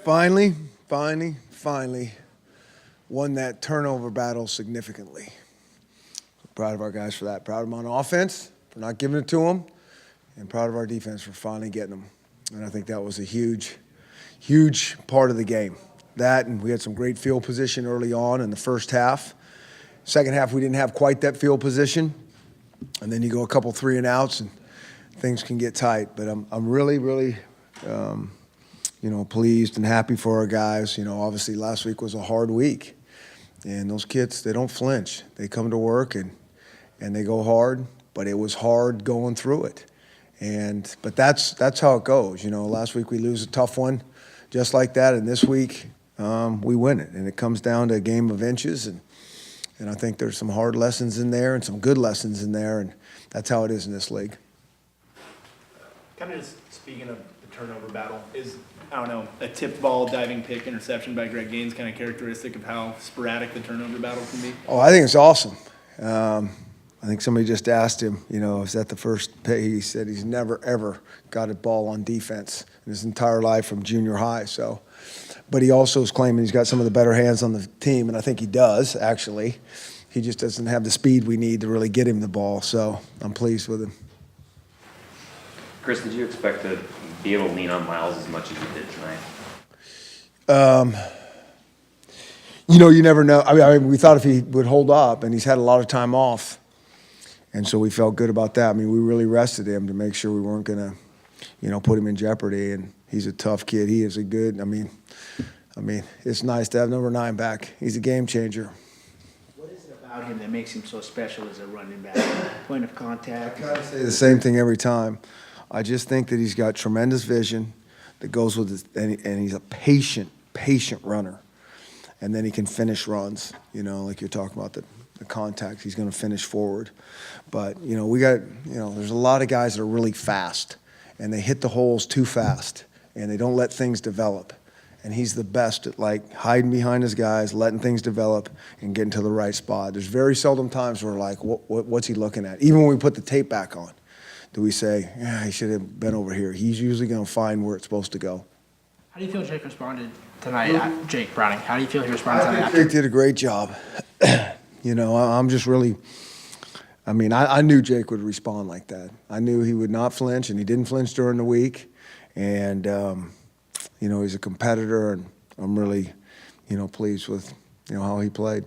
Finally won that turnover battle significantly. Proud of our guys for that. Proud of them on offense for not giving it to them, and proud of our defense for finally getting them. And I think that was a huge part of the game. That, and we had some great field position early on in the first half. Second half, we didn't have quite that field position. And then you go a couple 3-and-outs, and things can get tight. But I'm really pleased and happy for our guys. Obviously last week was a hard week. And those kids, they don't flinch. They come to work and they go hard, but it was hard going through it. But that's how it goes. Last week we lose a tough one just like that, and this week we win it. And it comes down to a game of inches, and I think there's some hard lessons in there and some good lessons in there, and that's how it is in this league. Kind of just speaking of the turnover battle, is, I don't know, a tipped ball, diving pick, interception by Greg Gaines kind of characteristic of how sporadic the turnover battle can be? Oh, I think it's awesome. I think somebody just asked him, is that the first pick? He said he's never, ever got a ball on defense in his entire life from junior high. But he also is claiming he's got some of the better hands on the team, and I think he does, actually. He just doesn't have the speed we need to really get him the ball, so I'm pleased with him. Chris, did you expect to be able to lean on Miles as much as you did tonight? You never know. I mean, we thought if he would hold up, and he's had a lot of time off, and so we felt good about that. I mean, we really rested him to make sure we weren't going to, put him in jeopardy, and he's a tough kid. He is a good, I mean, it's nice to have number 9 back. He's a game changer. What is it about him that makes him so special as a running back? Point of contact? I say the same thing every time. I just think that he's got tremendous vision that goes with it, and he's a patient runner. And then he can finish runs, like you're talking about the contact. He's going to finish forward. But, we got, there's a lot of guys that are really fast, and they hit the holes too fast, and they don't let things develop. And he's the best at, hiding behind his guys, letting things develop, and getting to the right spot. There's very seldom times where what's he looking at? Even when we put the tape back on, do we say, he should have been over here? He's usually going to find where it's supposed to go. How do you feel Jake responded tonight? Jake Browning, how do you feel he responded tonight? I think Jake did a great job. I'm just really – I knew Jake would respond like that. I knew he would not flinch, and he didn't flinch during the week. And, he's a competitor, and I'm really, pleased with, how he played.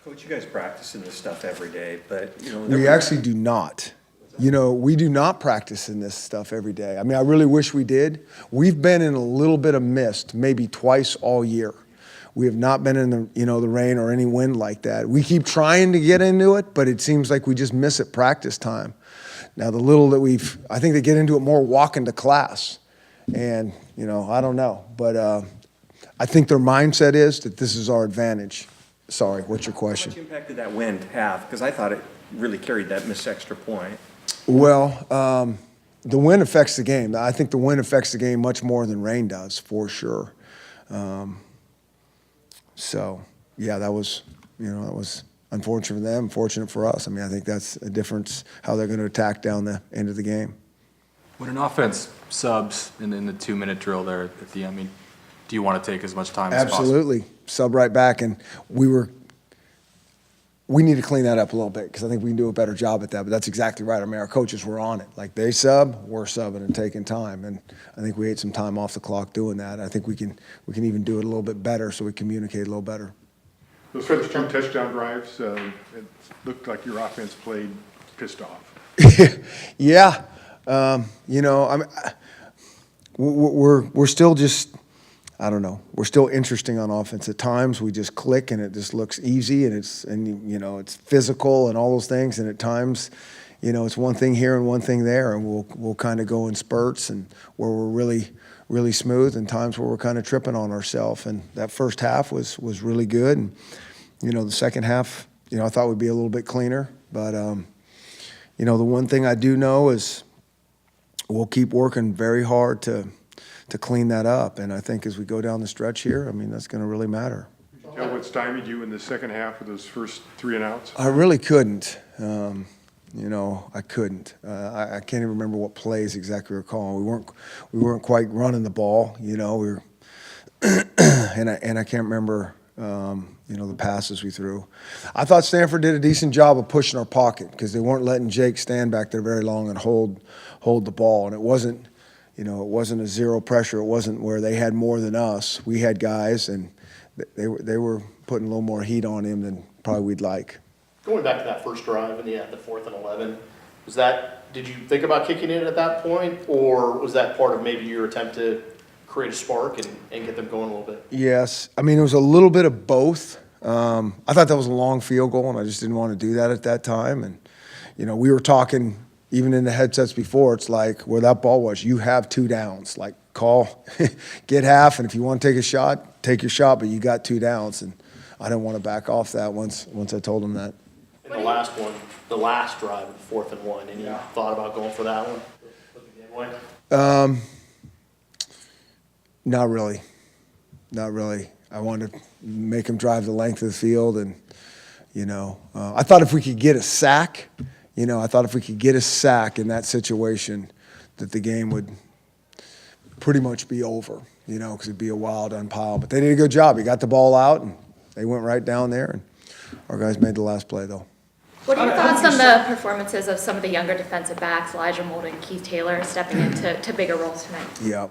Coach, you guys practice in this stuff every day, but, We actually do not. We do not practice in this stuff every day. I mean, I really wish we did. We've been in a little bit of mist, maybe twice all year. We have not been in the rain or any wind like that. We keep trying to get into it, but it seems like we just miss it practice time. Now, the little that I think they get into it more walking to class. And, I don't know. But I think their mindset is that this is our advantage. Sorry, what's your question? How much impact did that wind have? Because I thought it really carried that missed extra point. Well, the wind affects the game. I think the wind affects the game much more than rain does, for sure. So, yeah, that was unfortunate for them, fortunate for us. I think that's a difference how they're going to attack down the end of the game. When an offense subs in the 2-minute drill there at the end, do you want to take as much time as possible? Absolutely. Sub right back, and we need to clean that up a little bit because I think we can do a better job at that. But that's exactly right. Our coaches were on it. They sub, we're subbing and taking time. And I think we ate some time off the clock doing that. I think we can even do it a little bit better so we communicate a little better. Those first 2 touchdown drives, it looked like your offense played pissed off. Yeah. We're still just – I don't know. We're still interesting on offense. At times we just click and it just looks easy and it's physical and all those things. And at times, it's one thing here and one thing there, and we'll kind of go in spurts and where we're really, really smooth, and times where we're kind of tripping on ourselves. And that first half was really good. And the second half, I thought we'd be a little bit cleaner. But the one thing I do know is we'll keep working very hard to clean that up. And I think as we go down the stretch here, that's going to really matter. Could you tell what stymied you in the second half of those first 3-and-outs? I really couldn't. I couldn't. I can't even remember what plays exactly we were calling. We weren't quite running the ball. and I can't remember, the passes we threw. I thought Stanford did a decent job of pushing our pocket because they weren't letting Jake stand back there very long and hold the ball. And it wasn't a zero pressure. It wasn't where they had more than us. We had guys, and they were putting a little more heat on him than probably we'd like. Going back to that first drive and the 4th and 11, did you think about kicking it at that point, or was that part of maybe your attempt to create a spark and get them going a little bit? Yes. I mean, it was a little bit of both. I thought that was a long field goal, and I just didn't want to do that at that time. And, we were talking, even in the headsets before, it's like where that ball was, you have 2 downs. Like, call, get half, and if you want to take a shot, take your shot, but you got 2 downs. And I didn't want to back off that once I told him that. And the last one, the last drive, the 4th and 1, any thought about going for that one? Put the game away? Not really. I wanted to make him drive the length of the field, and I thought if we could get a sack, in that situation, that the game would pretty much be over, because it'd be a wild unpile. But they did a good job. He got the ball out, and they went right down there, and our guys made the last play, though. What are your thoughts on the performances of some of the younger defensive backs, Elijah Molden and Keith Taylor, stepping into bigger roles tonight? Yeah.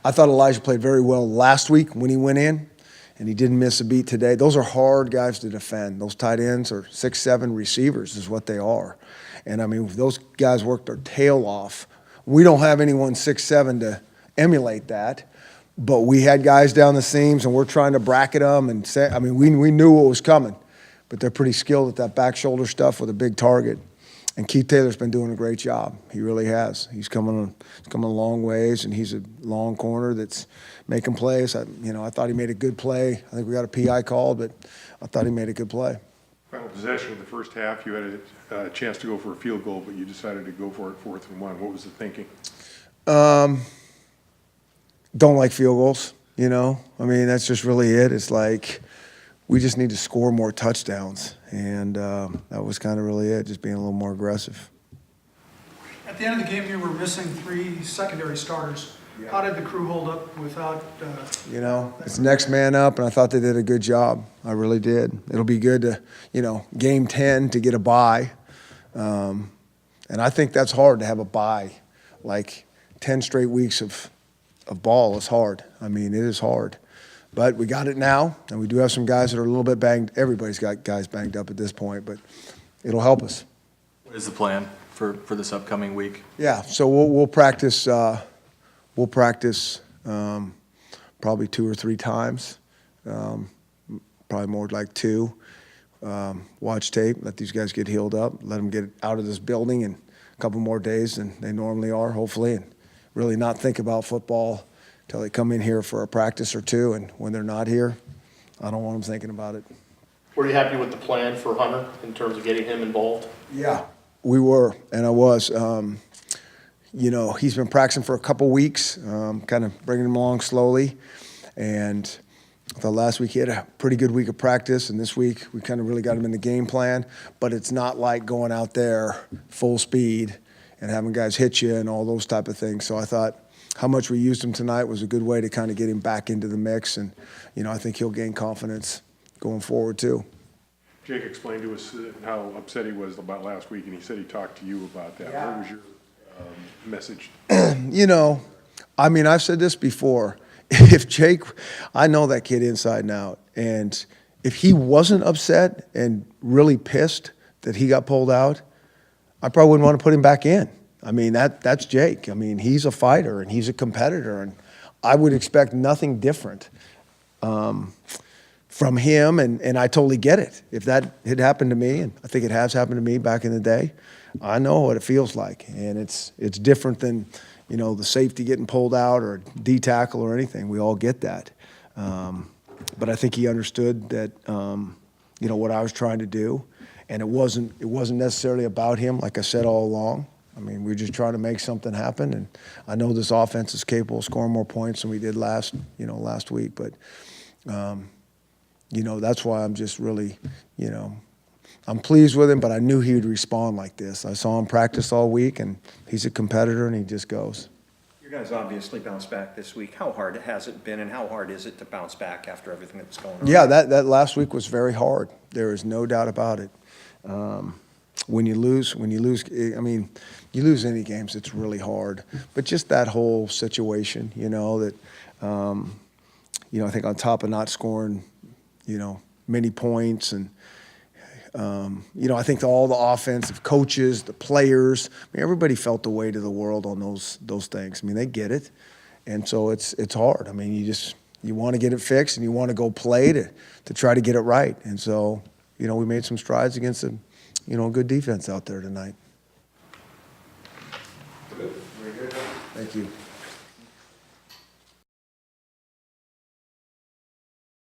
I thought Elijah played very well last week when he went in, and he didn't miss a beat today. Those are hard guys to defend. Those tight ends are 6'7" receivers is what they are. And, I mean, those guys worked their tail off. We don't have anyone 6'7" to emulate that, but we had guys down the seams, and we're trying to bracket them and say, I mean, we knew what was coming, but they're pretty skilled at that back shoulder stuff with a big target. And Keith Taylor's been doing a great job. He really has. He's coming a long ways, and he's a long corner that's making plays. I thought he made a good play. I think we got a PI call, but I thought he made a good play. Final possession of the first half, you had a chance to go for a field goal, but you decided to go for it 4th and 1. What was the thinking? Don't like field goals, I mean, that's just really it. It's like we just need to score more touchdowns, and that was kind of really it, just being a little more aggressive. At the end of the game, you were missing 3 secondary starters. How did the crew hold up without? It's next man up, and I thought they did a good job. I really did. It'll be good to, game 10 to get a bye, and I think that's hard to have a bye. Like 10 straight weeks of ball is hard. I mean, it is hard. But we got it now, and we do have some guys that are a little bit banged. Everybody's got guys banged up at this point, but it'll help us. What is the plan for this upcoming week? Yeah, so we'll practice. We'll practice probably 2 or 3 times, probably more like 2. Watch tape, let these guys get healed up, let them get out of this building in a couple more days than they normally are, hopefully, and really not think about football until they come in here for a practice or 2, and when they're not here, I don't want them thinking about it. Were you happy with the plan for Hunter in terms of getting him involved? Yeah, we were, and I was. He's been practicing for a couple weeks, kind of bringing him along slowly, and I thought last week he had a pretty good week of practice, and this week we kind of really got him in the game plan, but it's not like going out there full speed and having guys hit you and all those type of things. So I thought how much we used him tonight was a good way to kind of get him back into the mix, and I think he'll gain confidence going forward too. Jake explained to us how upset he was about last week, and he said he talked to you about that. Yeah. What was your message? I mean, I've said this before. If Jake, I know that kid inside and out, and if he wasn't upset and really pissed that he got pulled out, I probably wouldn't want to put him back in. I mean, that's Jake. I mean, he's a fighter and he's a competitor, and I would expect nothing different from him, and I totally get it. If that had happened to me, and I think it has happened to me back in the day, I know what it feels like, and it's different than, the safety getting pulled out or D-tackle or anything. We all get that. But I think he understood that, what I was trying to do, and it wasn't necessarily about him, like I said all along. I mean, we were just trying to make something happen, and I know this offense is capable of scoring more points than we did last week, but that's why I'm just really, I'm pleased with him, but I knew he would respond like this. I saw him practice all week, and he's a competitor, and he just goes. Your guys obviously bounced back this week. How hard has it been, and how hard is it to bounce back after everything that's going on? Yeah, that last week was very hard. There is no doubt about it. When you lose, I mean, you lose any games, it's really hard. But just that whole situation, that, I think on top of not scoring, many points and, I think all the offensive coaches, the players, everybody felt the weight of the world on those things. I mean, they get it. And so it's hard. I mean, you want to get it fixed and you want to go play to try to get it right. And so, we made some strides against a good defense out there tonight. Thank you.